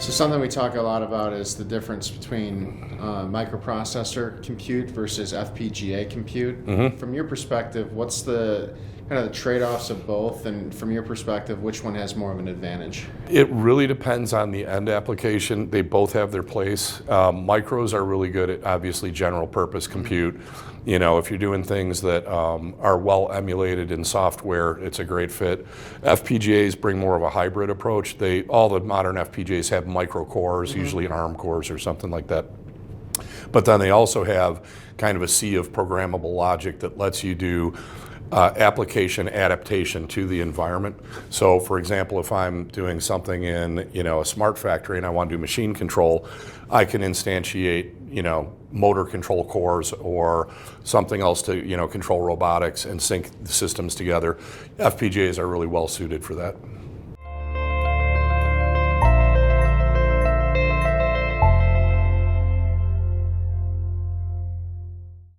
So something we talk a lot about is the difference between microprocessor compute versus FPGA compute. Mm-hmm. From your perspective, what's the kind of the trade-offs of both, and from your perspective, which one has more of an advantage? It really depends on the end application. They both have their place. Micros are really good at obviously general purpose compute. You know, if you're doing things that are well emulated in software, it's a great fit. FPGAs bring more of a hybrid approach. All the modern FPGAs have micro cores, usually ARM cores or something like that. But then they also have kind of a sea of programmable logic that lets you do application adaptation to the environment. So for example, if I'm doing something in, you know, a smart factory and I want to do machine control, I can instantiate, you know, motor control cores or something else to, you know, control robotics and sync the systems together. FPGAs are really well suited for that.